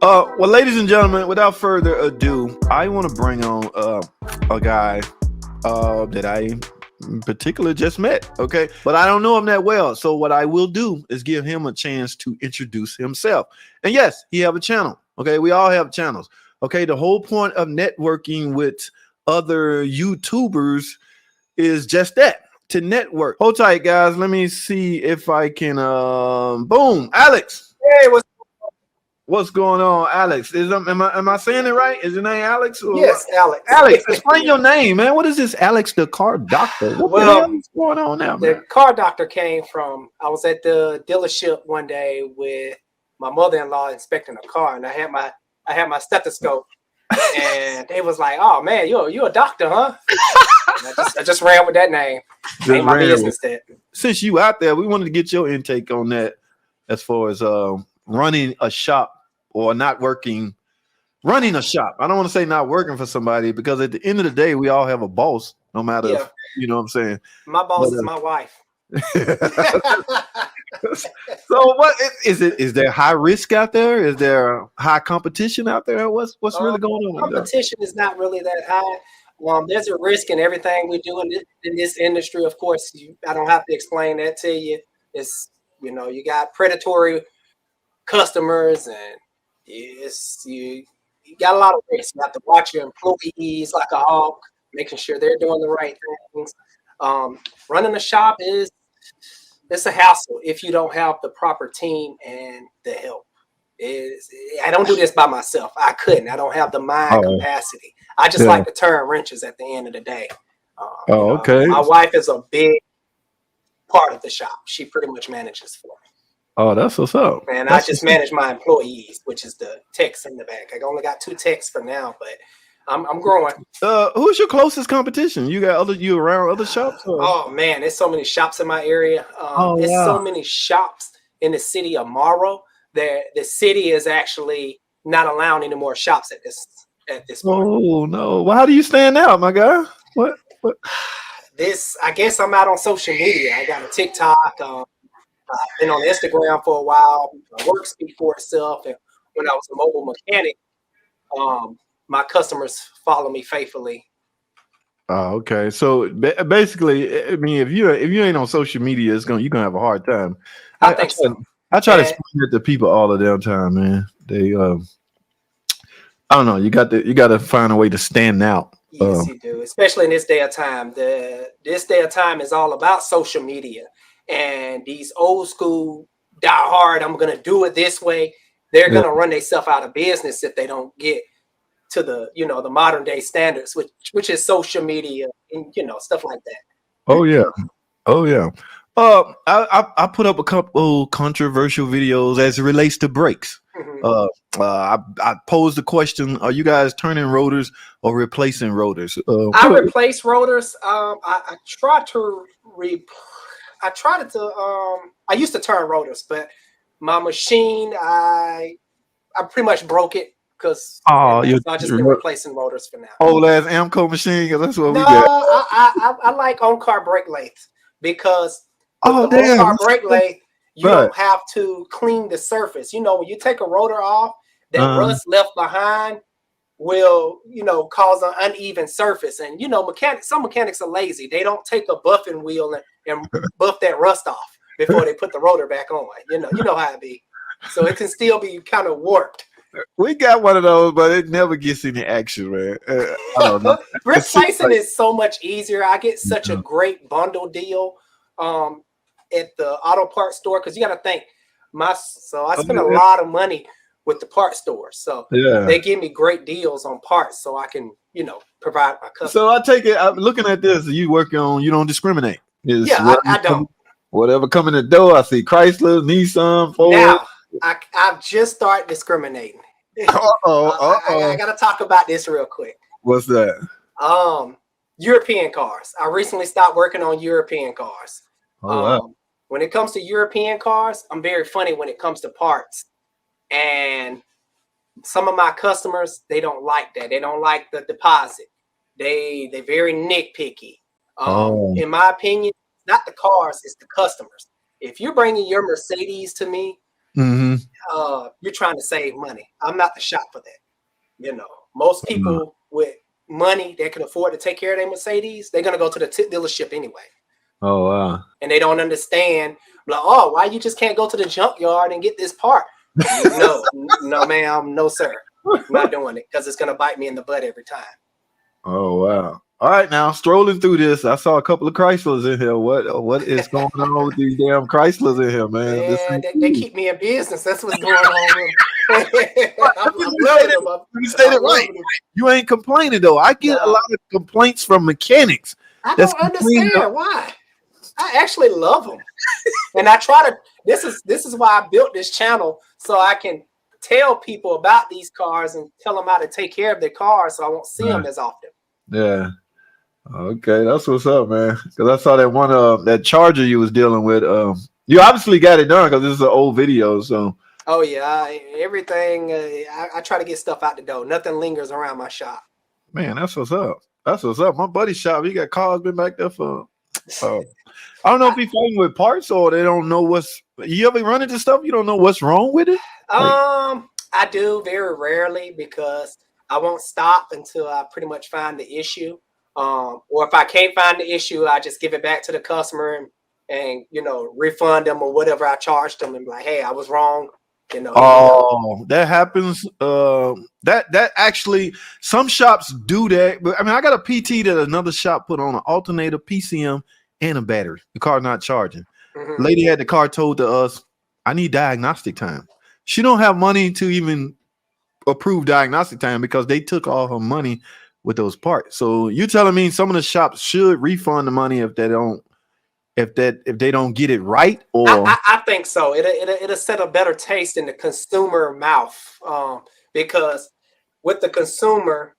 Well, ladies and gentlemen, without further ado, I want to bring on a guy that I in particular just met. Okay, but I don't know him that well. So what I will do is give him a chance to introduce himself. And yes, he have a channel. Okay, we all have channels. Okay, the whole point of networking with other YouTubers is just that, to network. Hold tight, guys. Let me see if I can. Boom, Alex. Hey, What's going on, Alex? Am I saying it right? Is your name Alex? Or what? yes, Alex. Alex, explain your name, man. What is this, Alex the car doctor? What the hell is going on now, man? The car doctor came from. I was at the dealership one day with my mother-in-law inspecting a car, and I had my stethoscope, and they was like, "Oh man, you a doctor, huh?" I just ran with that name. Ain't my business that. Since you out there, we wanted to get your intake on that, as far as running a shop or not working. Running a shop. I don't want to say not working for somebody, because at the end of the day, we all have a boss, no matter if, you know what I'm saying. My boss is my wife. So what is it? Is there high risk out there? Is there high competition out there? What's really going on? Competition is not really that high. There's a risk in everything we do in this industry. Of course, I don't have to explain that to you. It's, you got predatory customers, and you got a lot of risk. You have to watch your employees like a hawk, making sure they're doing the right things. Running a shop it's a hassle if you don't have the proper team and the help. I don't do this by myself. I couldn't. I don't have the mind capacity. I just like to turn wrenches at the end of the day. Okay. My wife is a big part of the shop. She pretty much manages for me. Oh, that's what's up. And I just manage my employees, which is the techs in the back. I only got 2 techs for now, but I'm growing. Who's your closest competition? You around other shops? Or? Oh man, there's so many shops in my area. There's so many shops in the city of Morrow that the city is actually not allowing any more shops at this point. Oh no! Well, how do you stand out, my guy? What? I guess I'm out on social media. I got a TikTok. I've been on Instagram for a while. My work speaks for itself. And when I was a mobile mechanic, my customers follow me faithfully. Oh, okay. So basically, I mean, if you ain't on social media, you're gonna have a hard time. I think so. I try to explain it to people all the damn time, man. They, I don't know. You got to find a way to stand out. Yes, you do, especially in this day of time. This day of time is all about social media. And these old school die hard, I'm gonna do it this way. They're gonna run themselves out of business if they don't get to the the modern day standards, which is social media and stuff like that. Oh yeah. I put up a couple controversial videos as it relates to brakes. Mm-hmm. I posed the question: are you guys turning rotors or replacing rotors? I replace rotors. I used to turn rotors, but my machine, I pretty much broke it because so I just been replacing rotors for now. Old ass Amco machine, because that's what we get. I like on-car brake lathes because on-car brake lathe, you don't have to clean the surface. When you take a rotor off, that rust left behind will cause an uneven surface, and some mechanics are lazy. They don't take a buffing wheel and buff that rust off before they put the rotor back on. You know how it be, so it can still be kind of warped. We got one of those, but it never gets any action, man. I don't know. Replacing is so much easier. I get such a great bundle deal at the auto parts store, because you got to think I spend a lot of money with the parts store, so they give me great deals on parts, so I can provide my customers. So I take it. I'm looking at this. You don't discriminate. I don't. Whatever come in the door, I see Chrysler, Nissan, Ford. Now I've just started discriminating. I gotta talk about this real quick. What's that? European cars. I recently stopped working on European cars. Wow. When it comes to European cars, I'm very funny when it comes to parts. And some of my customers, they don't like that. They don't like the deposit. They're very nitpicky. In my opinion, not the cars, it's the customers. If you're bringing your Mercedes to me Mm-hmm. You're trying to save money. I'm not the shop for that. Most people with money that can afford to take care of their Mercedes, they're gonna go to the dealership anyway. Oh wow. And they don't understand, like, oh, why you just can't go to the junkyard and get this part? No, no, ma'am, no, sir. I'm not doing it because it's gonna bite me in the butt every time. Oh wow. All right, now strolling through this, I saw a couple of Chryslers in here. What is going on with these damn Chryslers in here, man? This Man, ain't they cool. keep me in business. That's what's going on with them. I'm You loving them. said I'm it right. loving them. You ain't complaining though. I get a No, lot of complaints from mechanics. I That's don't complaining. understand why. I actually love them, and I try to. This is why I built this channel, so I can tell people about these cars and tell them how to take care of their cars, so I won't see them as often. Yeah. Okay, that's what's up, man. Because I saw that one that charger you was dealing with. You obviously got it done because this is an old video. So. Oh yeah, everything. I try to get stuff out the door. Nothing lingers around my shop. Man, that's what's up. That's what's up. My buddy's shop, he got cars been back there for. I don't know if he's fighting with parts or they don't know what's. You ever run into stuff you don't know what's wrong with it? I do very rarely because I won't stop until I pretty much find the issue. Or if I can't find the issue, I just give it back to the customer and refund them or whatever I charged them and be like, hey, I was wrong. Oh, that happens. That actually some shops do that. But I mean, I got a PT that another shop put on an alternator, PCM, and a battery. The car's not charging. Mm-hmm. Lady had the car told to us, I need diagnostic time. She don't have money to even approve diagnostic time because they took all her money with those parts. So you telling me some of the shops should refund the money if they don't get it right? Or I think so. It'll set a better taste in the consumer mouth, because with the consumer,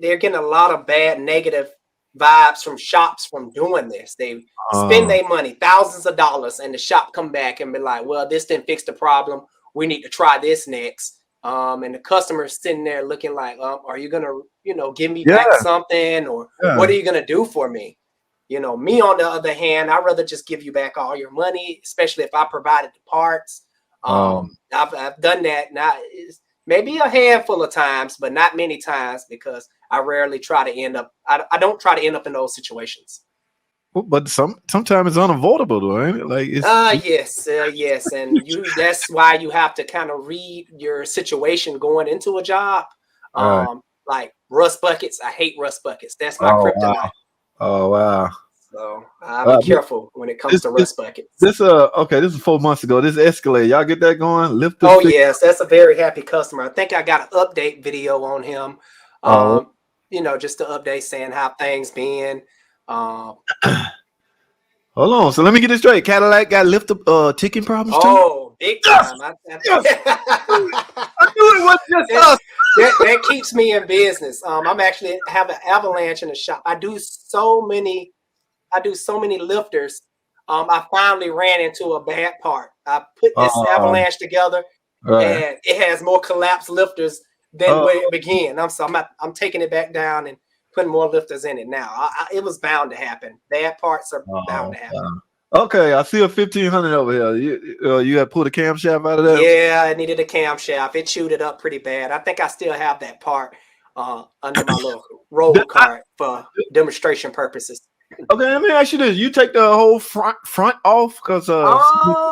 they're getting a lot of bad negative vibes from shops from doing this. They spend their money, thousands of dollars, and the shop come back and be like, well, this didn't fix the problem. We need to try this next. And the customer's sitting there looking like, are you gonna, give me back something, or what are you gonna do for me? Me on the other hand, I'd rather just give you back all your money, especially if I provided the parts. I've done that now. Maybe a handful of times, but not many times because I rarely try to end up. I don't try to end up in those situations. but sometimes it's unavoidable, though, ain't it? Like yes, and that's why you have to kind of read your situation going into a job. Like rust buckets, I hate rust buckets. That's my kryptonite. Wow. Oh wow. So I'll be careful when it comes to rust buckets. This is 4 months ago. This Escalade, y'all get that going? Yes, that's a very happy customer. I think I got an update video on him. Just to update saying how things been. Hold on. So let me get this straight. Cadillac got lift ticking problems too. Oh, big time! I knew it wasn't just us. That keeps me in business. I'm actually have an avalanche in the shop. I do so many lifters. I finally ran into a bad part. I put this avalanche together, and it has more collapsed lifters than when it began. I'm taking it back down and putting more lifters in it now. It was bound to happen. Bad parts are bound to happen. Okay, I see a 1500 over here. You got to pull the camshaft out of that? Yeah, I needed a camshaft. It chewed it up pretty bad. I think I still have that part under my little roll cart for demonstration purposes. Okay, let me ask you this: you take the whole front off because I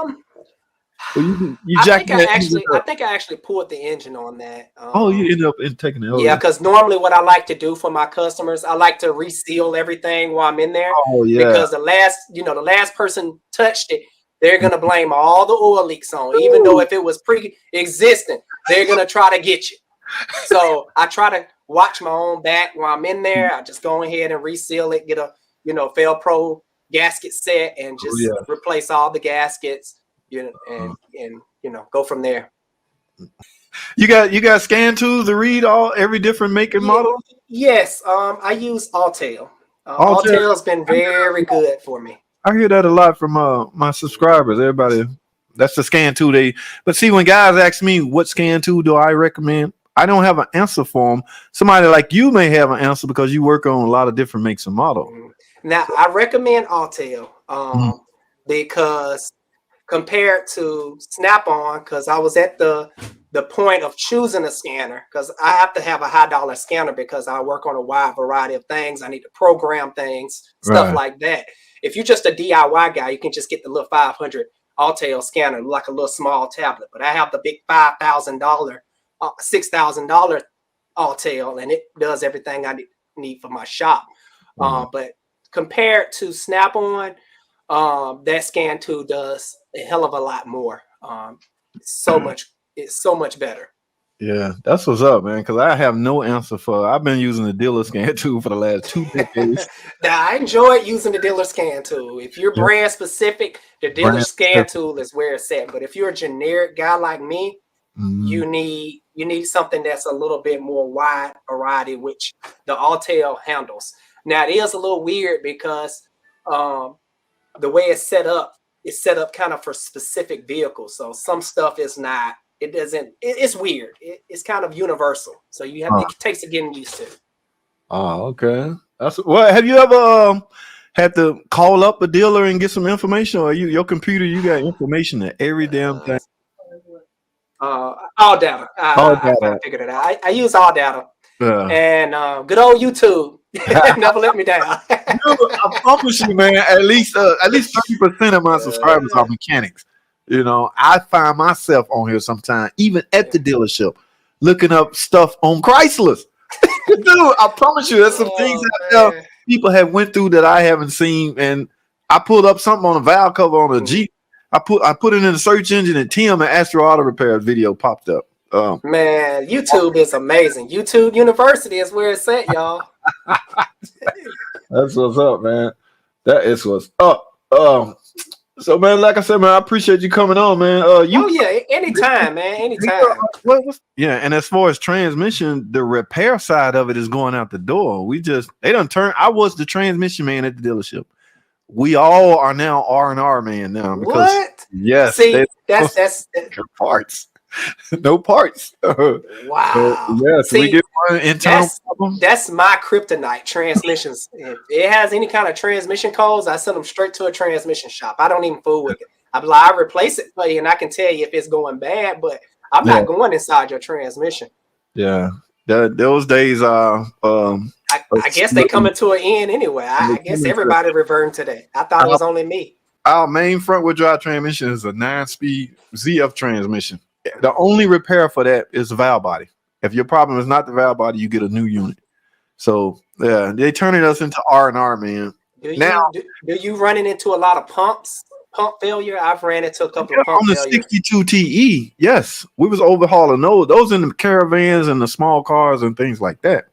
think I actually pulled the engine on that. You ended up taking it. Yeah, because normally what I like to do for my customers, I like to reseal everything while I'm in there. Oh yeah. Because the last person touched it, they're gonna blame all the oil leaks on, even though if it was pre-existent, they're gonna try to get you. So I try to watch my own back while I'm in there. I just go ahead and reseal it, get a Fel-Pro gasket set, and just replace all the gaskets. And go from there. You got scan tools to read every different make and model? Yes, I use Autel. Autel's been very good for me. I hear that a lot from my subscribers. Everybody, that's the scan tool but see, when guys ask me what scan tool do I recommend, I don't have an answer for them. Somebody like you may have an answer because you work on a lot of different makes and models. Now I recommend Autel because compared to Snap-on, because I was at the point of choosing a scanner, because I have to have a high dollar scanner because I work on a wide variety of things. I need to program things, stuff like that. If you're just a DIY guy, you can just get the little 500 Autel scanner, like a little small tablet. But I have the big $5,000, $6,000 Autel, and it does everything I need for my shop. But compared to Snap-on, that scan tool does a hell of a lot more. It's so much better. Yeah, that's what's up, man. Because I have no answer for. I've been using the dealer scan tool for the last 2 decades. Now, I enjoy using the dealer scan tool. If you're brand specific, the dealer scan tool is where it's at. But if you're a generic guy like me, you need something that's a little bit more wide variety, which the Autel handles. Now, it is a little weird because the way it's set up kind of for specific vehicles. So some stuff is not. It doesn't. It's weird. It's kind of universal. So you have it takes getting used to. Oh, okay. That's what. Have you ever had to call up a dealer and get some information, or your computer? You got information at every damn thing. All data. I figured it out. I use all data. And good old YouTube never let me down. I promise you, man. At least 30% of my subscribers are mechanics. You know, I find myself on here sometimes, even at the dealership, looking up stuff on Chrysler's. Dude, I promise you, there's some things that people have went through that I haven't seen. And I pulled up something on a valve cover on a Jeep. I put it in the search engine, and Tim and Astro Auto Repair video popped up. Man, YouTube is amazing. YouTube University is where it's at, y'all. That's what's up, man. That is what's up. So, man, like I said, man, I appreciate you coming on, man. Anytime, man, anytime. And as far as transmission, the repair side of it is going out the door. They done turned. I was the transmission man at the dealership. We all are now R&R man now. Because, what? Yes. See, that's parts. No parts. Wow. Yes, we get one internal problem. That's my kryptonite, transmissions. If it has any kind of transmission calls, I send them straight to a transmission shop. I don't even fool with it. I'm like, I replace it for you, and I can tell you if it's going bad, but I'm not going inside your transmission. Yeah. Those days are I guess they coming to an end anyway. I guess everybody reverting to that. I thought it was only me. Our main front wheel drive transmission is a 9-speed ZF transmission. The only repair for that is the valve body. If your problem is not the valve body, you get a new unit. So yeah, they turning us into R&R, man. Do you running into a lot of pump failure? I've ran into a couple of pump on the failures. 62 TE. Yes, we was overhauling those in the caravans and the small cars and things like that.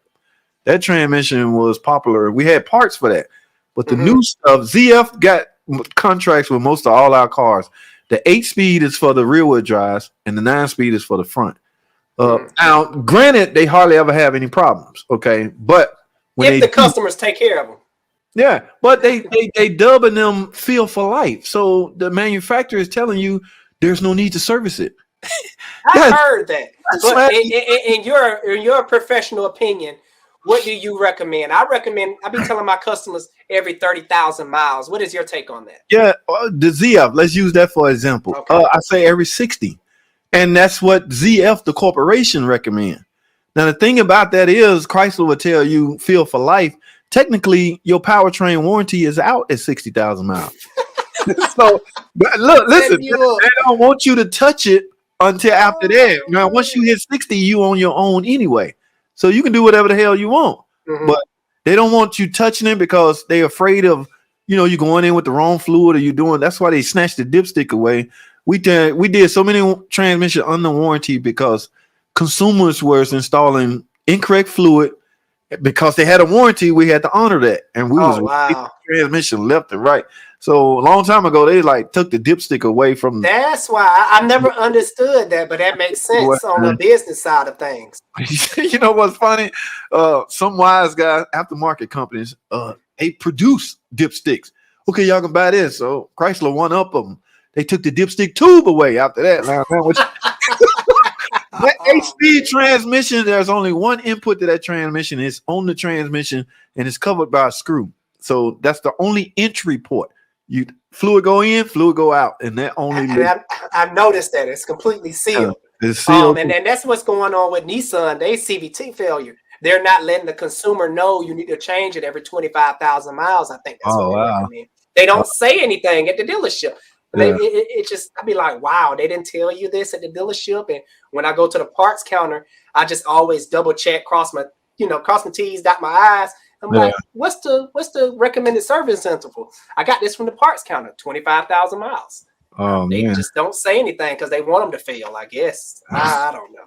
That transmission was popular. We had parts for that, but the new stuff, ZF got contracts with most of all our cars. The 8-speed is for the rear wheel drives, and the 9-speed is for the front. Now, granted, they hardly ever have any problems. Okay, but when the customers take care of them, yeah, but they dubbing them feel for life. So the manufacturer is telling you there's no need to service it. I heard that. But in your professional opinion, what do you recommend? I be telling my customers every 30,000 miles. What is your take on that? Yeah, the ZF, let's use that for example. Okay. I say every 60. And that's what ZF, the corporation, recommend. Now, the thing about that is Chrysler will tell you feel for life. Technically, your powertrain warranty is out at 60,000 miles. So, look, listen, they don't want you to touch it until after that. Now, once you hit 60, you on your own anyway. So you can do whatever the hell you want, but they don't want you touching it because they're afraid of, you going in with the wrong fluid or that's why they snatched the dipstick away. We did so many transmission under warranty because consumers were installing incorrect fluid. Because they had a warranty, we had to honor that. And we transmission left and right. So a long time ago, they took the dipstick away from. That's why I never understood that, but that makes sense on the business side of things. You know what's funny? Some wise guys, aftermarket companies, they produce dipsticks. Okay, y'all can buy this. So Chrysler one up them. They took the dipstick tube away after that. That 8-speed transmission, there's only one input to that transmission. It's on the transmission and it's covered by a screw. So that's the only entry port. You fluid go in, fluid go out, and that only I've noticed that it's completely sealed. is sealed. And that's what's going on with Nissan. They CVT failure. They're not letting the consumer know you need to change it every 25,000 miles. I think that's what Oh they wow. recommend. They don't say anything at the dealership. It just, I'd be like, wow, they didn't tell you this at the dealership. And when I go to the parts counter, I just always double check, cross my T's, dot my I's. I'm like, what's the recommended service interval? I got this from the parts counter, 25,000 miles. Oh They man. just don't say anything because they want them to fail, I guess. I don't know.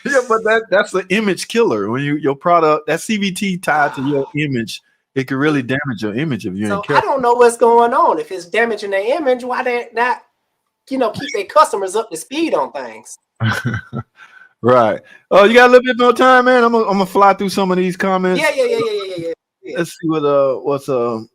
Yeah, but that's an image killer. When your product, that CVT tied to your image, it could really damage your image if you ain't careful. I don't know what's going on. If it's damaging their image, why they not, keep their customers up to speed on things? Right. Oh, you got a little bit more time, man. I'm gonna fly through some of these comments. Yeah. Let's see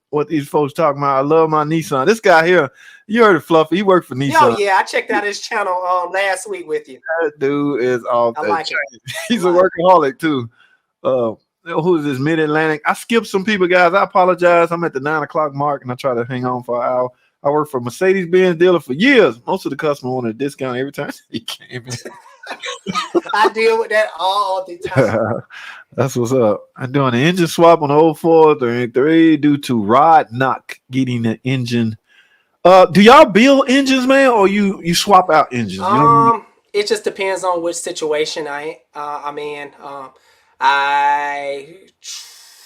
what these folks talking about. I love my Nissan. This guy here, you heard it, Fluffy. He worked for Nissan. Oh yeah, I checked out his channel last week with you. That dude is off I the like chain. it. He's a workaholic too. Who is this? Mid-Atlantic. I skipped some people, guys. I apologize. I'm at the 9 o'clock mark and I try to hang on for an hour. I worked for Mercedes-Benz dealer for years. Most of the customers wanted a discount every time he came in. I deal with that all the time. That's what's up. I'm doing an engine swap on the 0433 due to rod knock getting the engine. Do y'all build engines, man, or you swap out engines? It just depends on which situation I'm in. I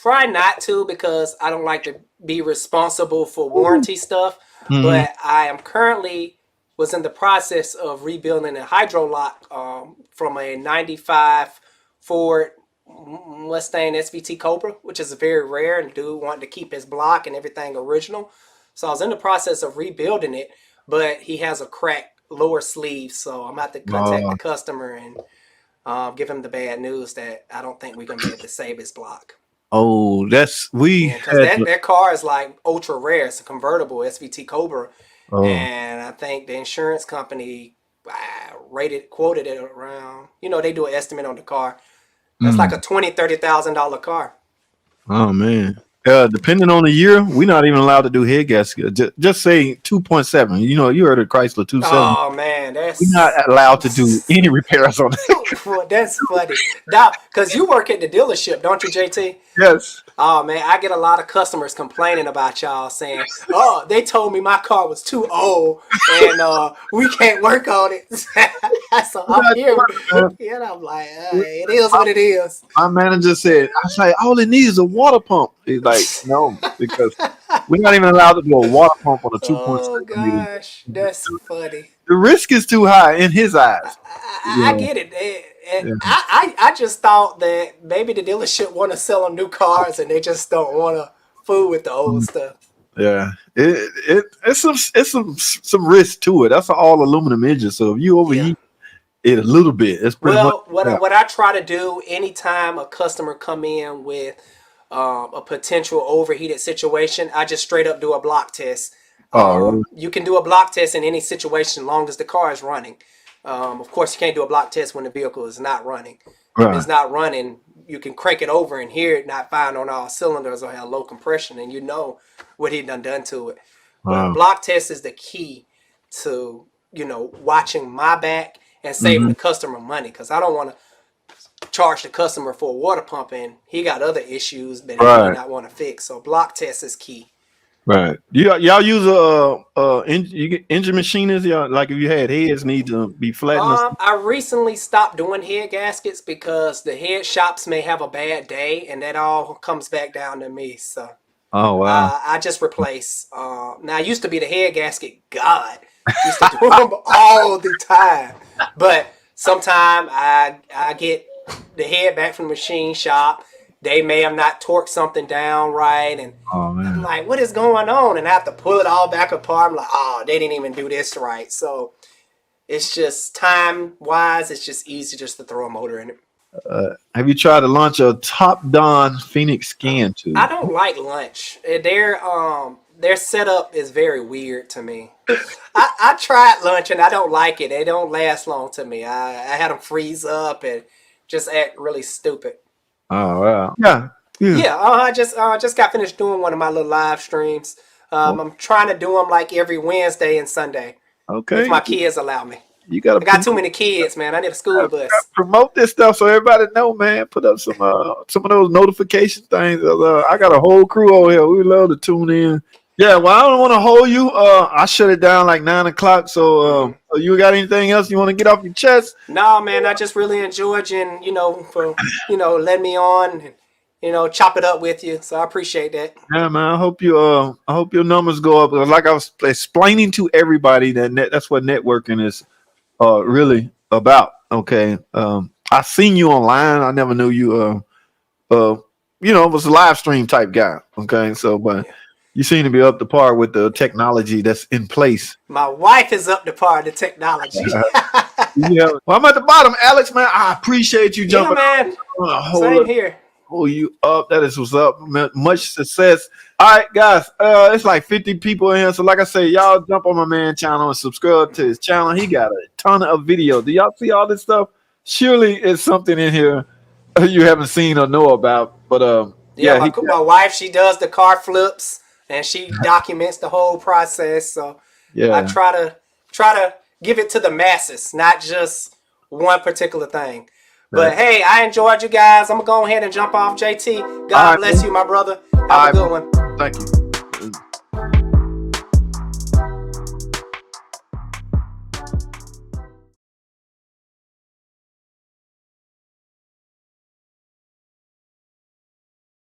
try not to because I don't like to be responsible for warranty stuff. Mm-hmm. But I am currently was in the process of rebuilding a hydrolock from a 95 Ford Mustang SVT Cobra, which is very rare, and dude wanted to keep his block and everything original. So I was in the process of rebuilding it, but he has a cracked lower sleeve, so I'm about to contact the customer and give him the bad news that I don't think we're gonna be able to save his block. Oh, because that car is like ultra rare. It's a convertible SVT Cobra. Oh. And I think the insurance company quoted it around, they do an estimate on the car. That's like a $20,000-$30,000 car. Oh man. Depending on the year, we're not even allowed to do head gasket. Just say 2.7. You heard of Chrysler 2.7. Oh man, we're not allowed to do any repairs on that. Well, that's funny. Now, because you work at the dealership, don't you, JT? Yes. Oh man, I get a lot of customers complaining about y'all saying, "Oh, they told me my car was too old and we can't work on it." So I'm here, and I'm like, it is what it is. My manager said, "I say all it needs is a water pump." He's like, "No, because we're not even allowed to do a water pump on a 2.7." Oh gosh, that's funny. The risk is too high in his eyes. I get it. I just thought that maybe the dealership want to sell them new cars and they just don't want to fool with the old stuff. Yeah, it's some risk to it. That's an all aluminum engine, so if you overheat it a little bit, it's pretty much. What I try to do anytime a customer come in with a potential overheated situation, I just straight up do a block test. You can do a block test in any situation as long as the car is running. Of course, you can't do a block test when the vehicle is not running. Right. If it's not running, you can crank it over and hear it not firing on all cylinders or have low compression, and you know what he done to it. Wow. But a block test is the key to watching my back and saving the customer money, because I don't want to charge the customer for a water pump and he got other issues that he may not want to fix. So block test is key. Right. Y'all use engine machinist? Like if you had heads need to be flattened? I recently stopped doing head gaskets because the head shops may have a bad day, and that all comes back down to me. So I just replace. Now I used to be the head gasket god. Used to do them all the time, but sometimes I get the head back from the machine shop. They may have not torqued something down right, and I'm like, what is going on? And I have to pull it all back apart. I'm like, they didn't even do this right. So it's just time-wise, it's just easy just to throw a motor in it. Have you tried to launch a Top Don Phoenix scan tube? I don't like lunch. Their setup is very weird to me. I tried lunch and I don't like it. They don't last long to me. I had them freeze up and just act really stupid. Oh wow! Yeah. I just got finished doing one of my little live streams. I'm trying to do them like every Wednesday and Sunday. Okay. If my kids allow me. You gotta I got too many kids, man. I need a school bus. promote this stuff so everybody know, man. Put up some of those notification things. I got a whole crew over here. We love to tune in. Yeah, well, I don't want to hold you. I shut it down like 9 o'clock. So, you got anything else you want to get off your chest? No, man. I just really enjoyed you, and for letting me on, and chop it up with you. So I appreciate that. Yeah, man. I hope your numbers go up. Like I was explaining to everybody that's what networking is really about. Okay. I seen you online. I never knew you was a live stream type guy. Okay. So but you seem to be up to par with the technology that's in place. My wife is up to par with the technology. Yeah. Well, I'm at the bottom, Alex, man. I appreciate you jumping man. on. Same here. Pull you up. That is what's up. Much success. All right, guys. It's like 50 people in here. So, like I say, y'all jump on my man channel and subscribe to his channel. He got a ton of videos. Do y'all see all this stuff? Surely it's something in here you haven't seen or know about. But my wife, she does the car flips and she documents the whole process. So I try to give it to the masses, not just one particular thing. But hey, I enjoyed you guys. I'm gonna go ahead and jump off. JT, God bless you, my brother. Have a good one. Thank you.